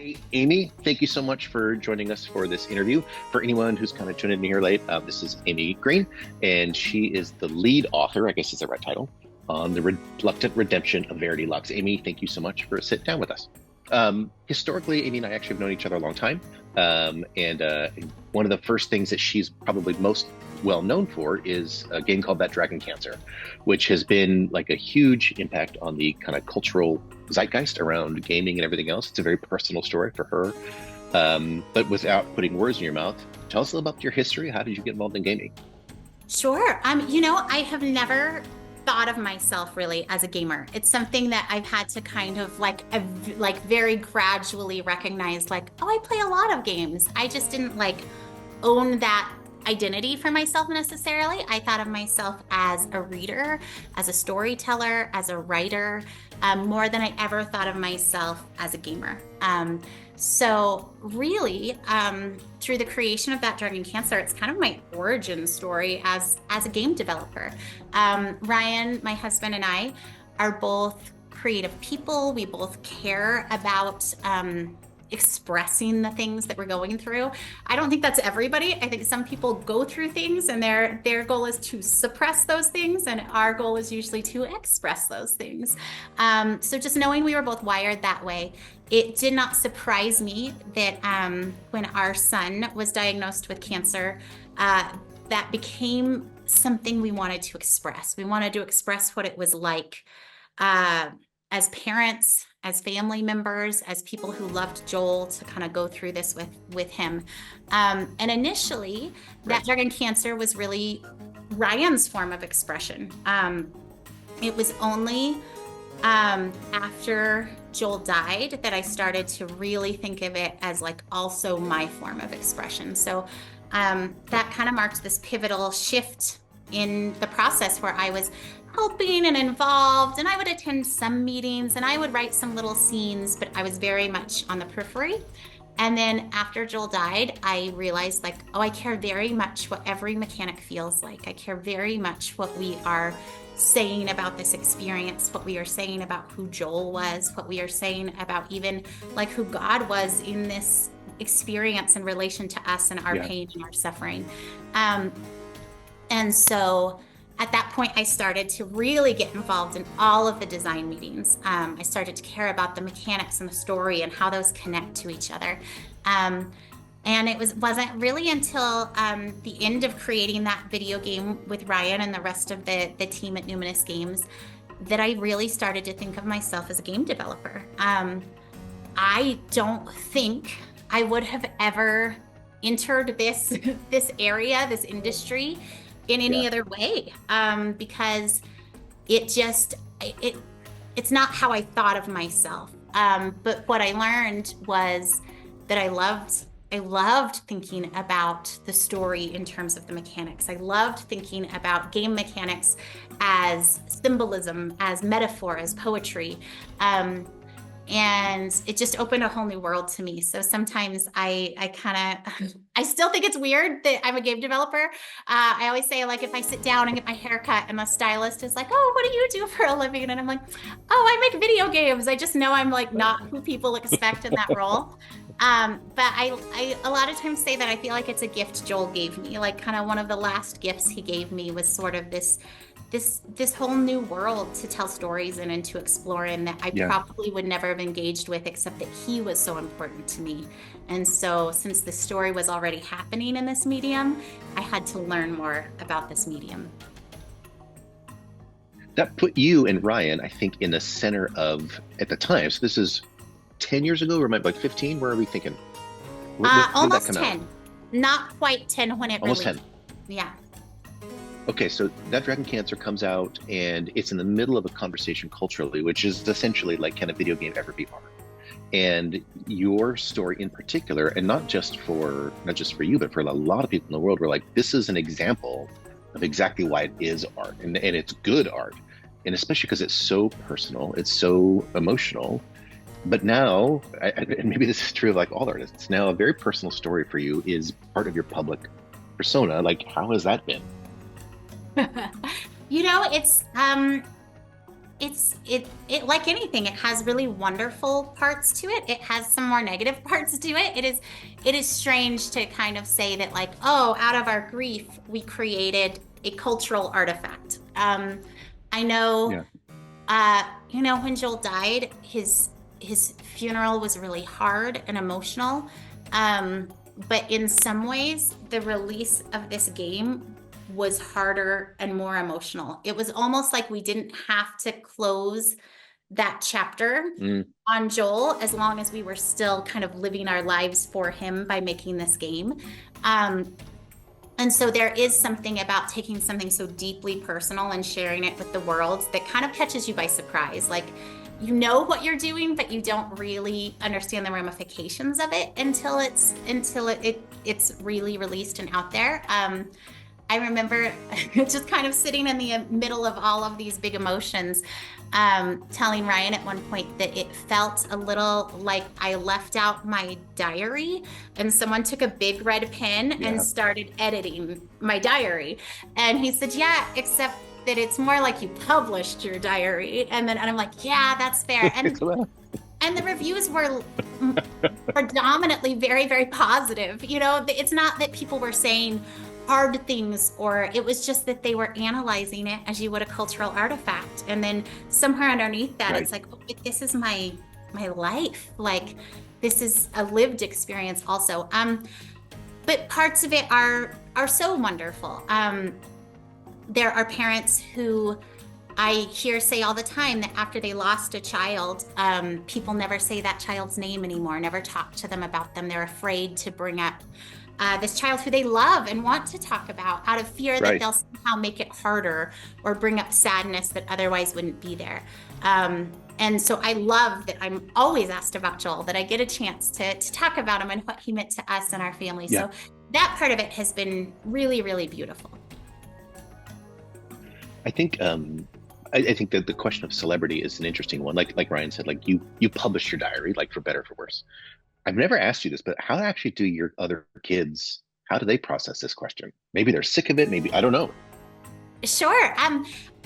Hey, Amy, thank you so much for joining us for this interview. For anyone who's kind of tuned in here late, this is Amy Green, and she is the lead author, I guess is the right title, on the Reluctant Redemption of Verity Lux. Amy, thank you so much for sitting down with us. Historically, Amy and I actually have known each other a long time. And one of the first things that she's probably most well known for is a game called That Dragon Cancer, which has been like a huge impact on the kind of cultural zeitgeist around gaming and everything else. It's a very personal story for her. But without putting words in your mouth, tell us a little about your history. How did you get involved in gaming? Sure. I have never thought of myself really as a gamer. It's something that I've had to kind of like very gradually recognize, like, oh, I play a lot of games. I just didn't like own that identity for myself necessarily. I thought of myself as a reader, as a storyteller, as a writer, more than I ever thought of myself as a gamer. So really, through the creation of That Dragon Cancer, it's kind of my origin story as a game developer. Ryan, my husband, and I are both creative people. We both care about expressing the things that we're going through. I don't think that's everybody. I think some people go through things and their goal is to suppress those things, and our goal is usually to express those things. So just knowing we were both wired that way, it did not surprise me that when our son was diagnosed with cancer, that became something we wanted to express. We wanted to express what it was like as parents, as family members, as people who loved Joel, to kind of go through this with him. And initially, That Dragon Cancer was really Ryan's form of expression. It was only after Joel died that I started to really think of it as like also my form of expression. So that kind of marked this pivotal shift in the process where I was helping and involved, and I would attend some meetings and I would write some little scenes, but I was very much on the periphery. And then after Joel died, I realized like, oh, I care very much what every mechanic feels like. I care very much what we are saying about this experience, what we are saying about who Joel was, what we are saying about even like who God was in this experience in relation to us and our pain and our suffering. And so at that point, I started to really get involved in all of the design meetings. I started to care about the mechanics and the story and how those connect to each other. And it wasn't really until the end of creating that video game with Ryan and the rest of the team at Numinous Games that I really started to think of myself as a game developer. I don't think I would have ever entered this area, this industry, in any other way, because it's not how I thought of myself. But what I learned was that I loved thinking about the story in terms of the mechanics. I loved thinking about game mechanics as symbolism, as metaphor, as poetry. And it just opened a whole new world to me. So sometimes I still think it's weird that I'm a game developer. I always say, like, if I sit down and get my hair cut and my stylist is like, oh, what do you do for a living? And I'm like, oh, I make video games. I just know I'm like not who people expect in that role. But I a lot of times say that I feel like it's a gift Joel gave me. Like kind of one of the last gifts he gave me was sort of this whole new world to tell stories in and to explore in that I probably would never have engaged with, except that he was so important to me. And so since the story was already happening in this medium, I had to learn more about this medium. That put you and Ryan, I think, in the center of, at the time, so this is 10 years ago, or might like 15? Where are we thinking? When almost 10. Not quite 10 when it almost released. 10. Yeah. Okay, so That Dragon Cancer comes out, and it's in the middle of a conversation culturally, which is essentially like, can a video game ever be art? And your story in particular, and not just for you, but for a lot of people in the world, were like, this is an example of exactly why it is art, and it's good art, and especially because it's so personal, it's so emotional. But now, and maybe this is true of like all artists, now a very personal story for you is part of your public persona. Like, how has that been? You know, it like anything, it has really wonderful parts to it. It has some more negative parts to it. It is strange to kind of say that like, oh, out of our grief, we created a cultural artifact. I know, Yeah. when Joel died, his funeral was really hard and emotional. But in some ways, the release of this game was harder and more emotional. It was almost like we didn't have to close that chapter Mm. on Joel as long as we were still kind of living our lives for him by making this game. And so there is something about taking something so deeply personal and sharing it with the world that kind of catches you by surprise. Like, you know what you're doing, but you don't really understand the ramifications of it until it's really released and out there. I remember just kind of sitting in the middle of all of these big emotions, telling Ryan at one point that it felt a little like I left out my diary and someone took a big red pen and started editing my diary. And he said, yeah, except that it's more like you published your diary. And I'm like, yeah, that's fair. And the reviews were predominantly very, very positive. It's not that people were saying hard things, or it was just that they were analyzing it as you would a cultural artifact. And then somewhere underneath that, It's like, oh, this is my life. Like, this is a lived experience also. But parts of it are so wonderful. There are parents who I hear say all the time that after they lost a child, people never say that child's name anymore, never talk to them about them. They're afraid to bring up this child who they love and want to talk about out of fear that they'll somehow make it harder or bring up sadness that otherwise wouldn't be there. And so I love that I'm always asked about Joel, that I get a chance to talk about him and what he meant to us and our family. Yeah. So that part of it has been really, really beautiful. I think I think that the question of celebrity is an interesting one. Like Ryan said, like you publish your diary, like for better or for worse. I've never asked you this, but how actually do your other kids, how do they process this question? Maybe they're sick of it, maybe, I don't know. Sure.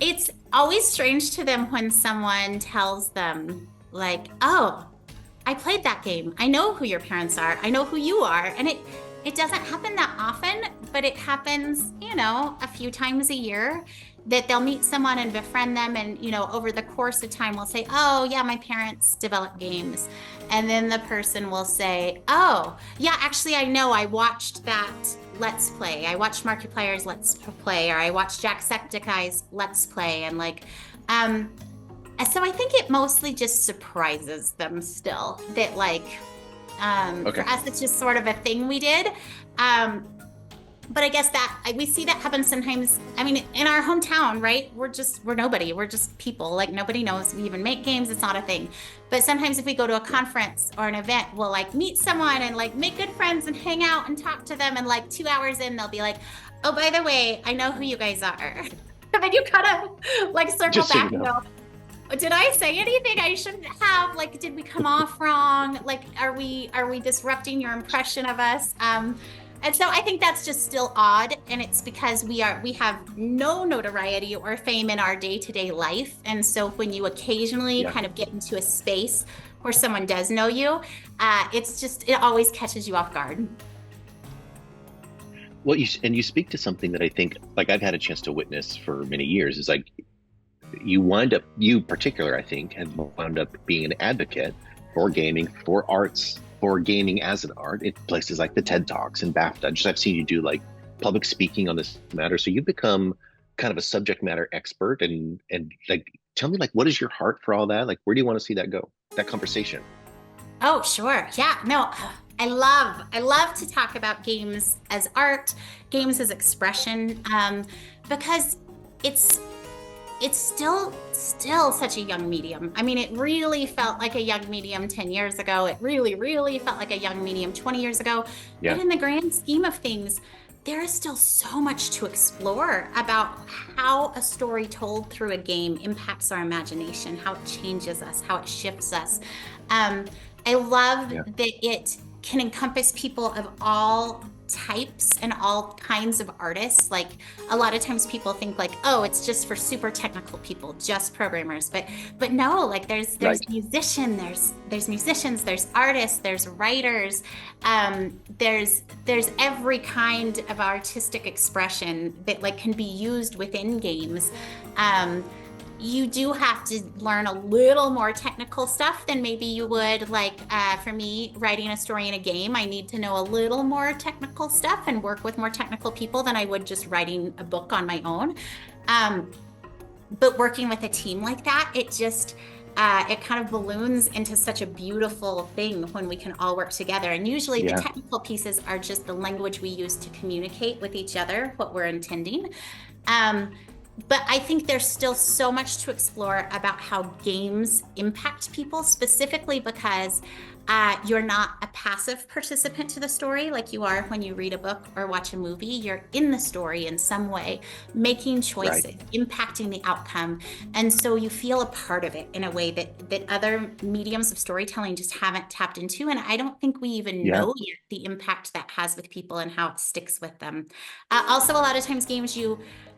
It's always strange to them when someone tells them like, oh, I played that game. I know who your parents are. I know who you are. And it doesn't happen that often, but it happens, a few times a year that they'll meet someone and befriend them. And, over the course of time, we'll say, oh, yeah, my parents develop games. And then the person will say, oh, yeah, actually, I know I watched that Let's Play. I watched Markiplier's Let's Play, or I watched Jacksepticeye's Let's Play. And so I think it mostly just surprises them still that for us, it's just sort of a thing we did. But I guess that we see that happen sometimes. I mean, in our hometown, right? We're nobody. We're just people. Like, nobody knows we even make games. It's not a thing. But sometimes if we go to a conference or an event, we'll meet someone and make good friends and hang out and talk to them. And 2 hours in, they'll be like, oh, by the way, I know who you guys are. And then you kind of circle just back so and go, did I say anything I shouldn't have? Did we come off wrong? Are we disrupting your impression of us? And so I think that's just still odd, and it's because we have no notoriety or fame in our day-to-day life. And so when you occasionally kind of get into a space where someone does know you, it always catches you off guard. Well, you speak to something that I think, I've had a chance to witness for many years, is you particular, I think, have wound up being an advocate for gaming, for arts, for gaming as an art in places like the TED Talks and BAFTA. I've seen you do public speaking on this matter. So you've become kind of a subject matter expert, and tell me what is your heart for all that? Where do you want to see that go? That conversation? Oh, sure. Yeah, no, I love to talk about games as art, games as expression, because it's still such a young medium. I mean, it really felt like a young medium 10 years ago. It really, really felt like a young medium 20 years ago. Yeah. But in the grand scheme of things, there is still so much to explore about how a story told through a game impacts our imagination, how it changes us, how it shifts us. I love that it can encompass people of all types and all kinds of artists. Like a lot of times people think like, oh, it's just for super technical people, just programmers. But no, like there's Right. there's musicians, there's artists, there's writers, there's every kind of artistic expression that like can be used within games. You do have to learn a little more technical stuff than maybe you would like for me writing a story in a game. I need to know a little more technical stuff and work with more technical people than I would just writing a book on my own. But working with a team like that, it just it kind of balloons into such a beautiful thing when we can all work together. And usually the technical pieces are just the language we use to communicate with each other what we're intending. But I think there's still so much to explore about how games impact people, specifically because you're not a passive participant to the story like you are when you read a book or watch a movie. You're in the story in some way, making choices, impacting the outcome. And so you feel a part of it in a way that other mediums of storytelling just haven't tapped into. And I don't think we even know yet the impact that has with people and how it sticks with them. Also, a lot of times games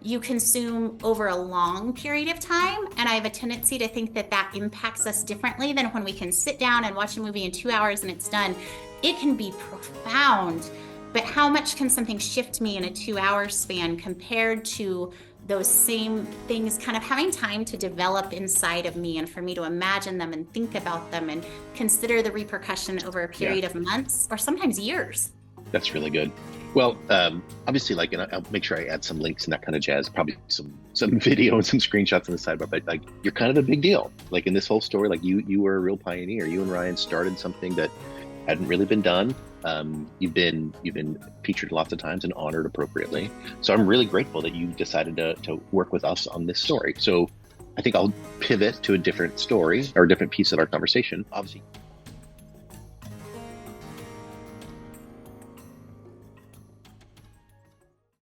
you consume over a long period of time. And I have a tendency to think that impacts us differently than when we can sit down and watch a movie in 2 hours and it's done. It can be profound, but how much can something shift me in a 2-hour span compared to those same things kind of having time to develop inside of me and for me to imagine them and think about them and consider the repercussion over a period of months or sometimes years. That's really good. Well, obviously, like, and I'll make sure I add some links and that kind of jazz, probably some video and some screenshots on the sidebar, but like, you're kind of a big deal. Like in this whole story, like you were a real pioneer. You and Ryan started something that hadn't really been done. You've been featured lots of times and honored appropriately. So I'm really grateful that you decided to work with us on this story. So I think I'll pivot to a different story or a different piece of our conversation. Obviously,